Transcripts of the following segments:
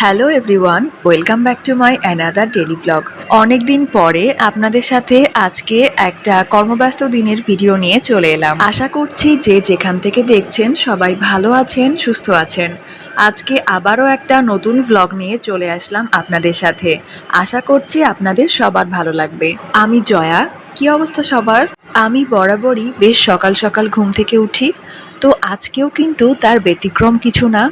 Hello everyone, welcome back to my another daily blog. অনেক দিন পরে আপনাদের সাথে আজকে একটা কর্মব্যস্ত দিনের ভিডিও নিয়ে চলে এলাম। আশা করছি যে যেখান থেকে দেখছেন সবাই ভালো আছেন, সুস্থ আছেন। আজকে আবারও একটা নতুন ভ্লগ নিয়ে চলে আসলাম আপনাদের সাথে। আশা করছি আপনাদের সবার ভালো লাগবে। আমি জয়া। কি অবস্থা সবার? আমি বরাবরই বেশ সকাল সকাল ঘুম থেকে উঠি, তো আজকেও কিন্তু তার ব্যতিক্রম কিছু না।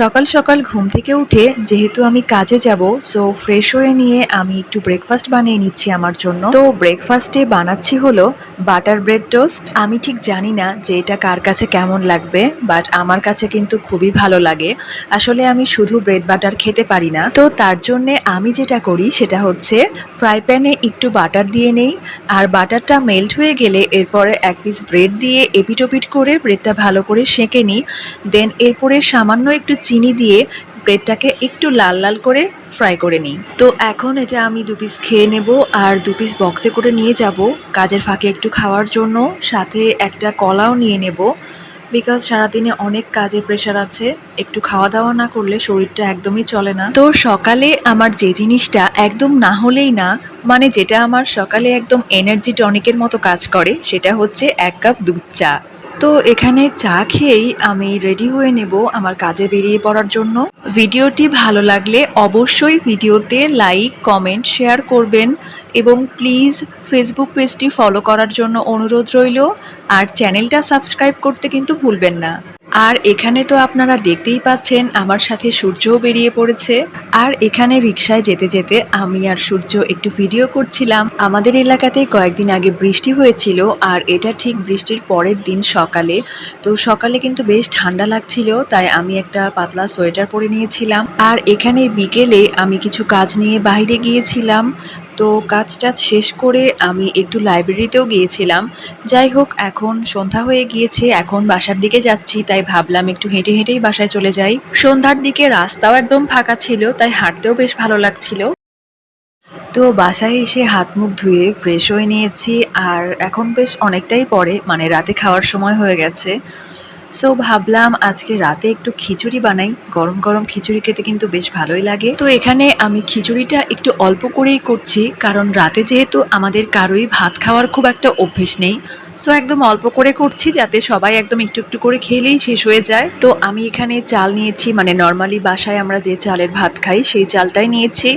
সকাল সকাল ঘুম থেকে উঠে যেহেতু আমি কাজে যাব, সো ফ্রেশ হয়ে নিয়ে আমি একটু ব্রেকফাস্ট বানিয়ে নিচ্ছি আমার জন্য। তো ব্রেকফাস্টে বানাচ্ছি হলো বাটার ব্রেড টোস্ট। আমি ঠিক জানি না যে এটা কার কাছে কেমন লাগবে, বাট আমার কাছে কিন্তু খুবই ভালো লাগে। আসলে আমি শুধু ব্রেড বাটার খেতে পারি না, তো তার জন্যে আমি যেটা করি সেটা হচ্ছে ফ্রাই প্যানে একটু বাটার দিয়ে নেই, আর বাটারটা মেল্ট হয়ে গেলে এরপরে এক পিস ব্রেড দিয়ে এপিটোপিট করে ব্রেডটা ভালো করে সেঁকে নিই। দেন এরপরে সামান্য একটু চিনি দিয়ে ব্রেডটাকে একটু লাল লাল করে ফ্রাই করে নিই। তো এখন এটা আমি 2 পিস খেয়ে নেব, আর 2 পিস বক্সে করে নিয়ে যাব কাজের ফাঁকে একটু খাওয়ার জন্য। সাথে একটা কলাও নিয়ে নেব, বিকজ সারাদিনে অনেক কাজের প্রেশার আছে, একটু খাওয়া দাওয়া না করলে শরীরটা একদমই চলে না। তো সকালে আমার যে জিনিসটা একদম না হলেই না, মানে যেটা আমার সকালে একদম এনার্জি টনিকের মতো কাজ করে, সেটা হচ্ছে 1 কাপ দুধ চা। তো এখানে চা খেয়েই আমি রেডি হয়ে নেব আমার কাজে বেরিয়ে পড়ার জন্য। ভিডিওটি ভালো লাগলে অবশ্যই ভিডিওতে লাইক, কমেন্ট, শেয়ার করবেন এবং প্লিজ ফেসবুক পেজটি ফলো করার জন্য অনুরোধ রইল, আর চ্যানেলটা সাবস্ক্রাইব করতে কিন্তু ভুলবেন না। আর এখানে তো আপনারা দেখতেই পাচ্ছেন আমার সাথে সূর্যও বেরিয়ে পড়েছে। আর এখানে রিকশায় যেতে যেতে আমি আর সূর্য একটু ভিডিও করছিলাম। আমাদের এলাকাতে কয়েকদিন আগে বৃষ্টি হয়েছিল, আর এটা ঠিক বৃষ্টির পরের দিন সকালে। তো সকালে কিন্তু বেশ ঠান্ডা লাগছিল, তাই আমি একটা পাতলা সোয়েটার পরে নিয়েছিলাম। আর এখানে বিকেলে আমি কিছু কাজ নিয়ে বাইরে গিয়েছিলাম, তো কাজটা শেষ করে আমি একটু লাইব্রেরিতেও গিয়েছিলাম। যাই হোক, এখন সন্ধ্যা হয়ে গিয়েছে, এখন বাসার দিকে যাচ্ছি, তাই ভাবলাম একটু হেঁটে হেঁটেই বাসায় চলে যাই। সন্ধ্যার দিকে রাস্তাও একদম ফাঁকা ছিল, তাই হাঁটতেও বেশ ভালো লাগছিল। তো বাসায় এসে হাত মুখ ধুয়ে ফ্রেশ হয়ে নিয়েছি, আর এখন বেশ অনেকটাই পরে, মানে রাতে খাওয়ার সময় হয়ে গেছে। সো ভাবলাম আজকে রাতে একটু খিচুড়ি বানাই। গরম গরম খিচুড়ি খেতে কিন্তু বেশ ভালোই লাগে। তো এখানে আমি খিচুড়িটা একটু অল্প করেই করছি, কারণ রাতে যেহেতু আমাদের কারোই ভাত খাওয়ার খুব একটা অভ্যেস নেই। সো একদম অল্প করে করছি, যাতে সবাই একদম একটু একটু করে খেলেই শেষ হয়ে যায়। তো আমি এখানে চাল নিয়েছি, মানে নর্মালি বাসায় আমরা যে চালের ভাত খাই সেই চালটাই নিয়েছি,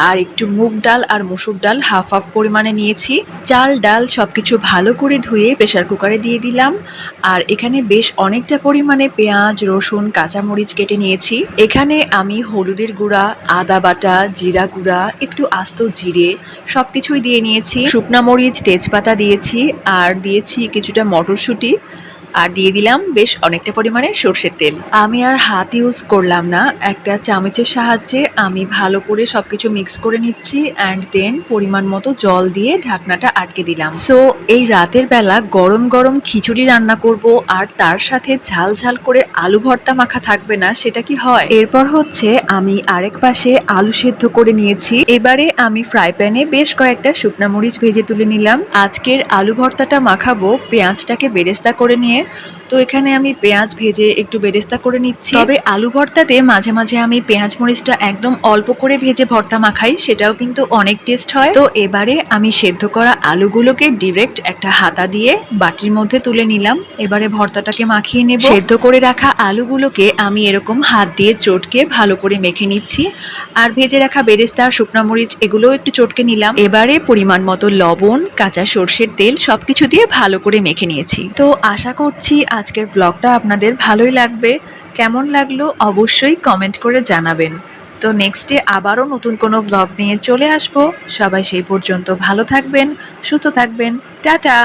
আর একটু মুগ ডাল আর মসুর ডাল হাফ হাফ পরিমাণে নিয়েছি। চাল ডাল সবকিছু ভালো করে ধুয়ে প্রেসার কুকারে দিয়ে দিলাম। আর এখানে বেশ অনেকটা পরিমাণে পেঁয়াজ, রসুন, কাঁচামরিচ কেটে নিয়েছি। এখানে আমি হলুদের গুঁড়া, আদা বাটা, জিরা গুঁড়া, একটু আস্ত জিরে সবকিছুই দিয়ে নিয়েছি। শুকনা মরিচ, তেজপাতা দিয়েছি, আর দিয়েছি কিছুটা মটরশুঁটি, আর দিয়ে দিলাম বেশ অনেকটা পরিমাণে সর্ষের তেল। আমি আর হাত ইউজ করলাম না, একটা চামচের সাহায্যে আমি ভালো করে সবকিছু মিক্স করে নিচ্ছি, অ্যান্ড দেন পরিমাণ মতো জল দিয়ে ঢাকনাটা আটকে দিলাম। সো এই রাতের বেলা গরম গরম খিচুড়ি রান্না করব, আর তার সাথে ঝাল ঝাল করে আলু ভর্তা মাখা থাকবে না, সেটা কি হয়? এরপর হচ্ছে আমি আরেক পাশে আলু সেদ্ধ করে নিয়েছি। এবারে আমি ফ্রাই প্যানে বেশ কয়েকটা শুকনা মরিচ ভেজে তুলে নিলাম। আজকের আলু ভর্তাটা মাখাবো পেঁয়াজটাকে বেরেস্তা করে নিয়ে। তো এখানে আমি পেঁয়াজ ভেজে একটু বেরেস্তা করে নিচ্ছি। তবে আলু ভর্তাতে মাঝে মাঝে আমি পেঁয়াজ মরিচটা একদম অল্প করে ভেজে ভর্তা মাখাই, সেটাও কিন্তু অনেক টেস্ট হয়। তো এবারে আমি সেদ্ধ করা আলুগুলোকে ডিরেক্ট একটা হাতা দিয়ে বাটির মধ্যে তুলে নিলাম। এবারে ভর্তাটাকে মাখিয়ে নেব। সেদ্ধ করে রাখা আলুগুলোকে আমি এরকম হাত দিয়ে চটকে ভালো করে মেখে নিচ্ছি, আর ভেজে রাখা বেরেস্তা, শুকনা মরিচ এগুলোও একটু চটকে নিলাম। এবারে পরিমাণ মতো লবণ, কাঁচা সর্ষের তেল সবকিছু দিয়ে ভালো করে মেখে নিয়েছি। তো আশা করছি আজকের ব্লগটা আপনাদের ভালোই লাগবে। কেমন লাগলো অবশ্যই কমেন্ট করে জানাবেন। তো নেক্সটে আবারও নতুন কোনো ব্লগ নিয়ে চলে আসবো। সবাই সেই পর্যন্ত ভালো থাকবেন, সুস্থ থাকবেন। টাটা।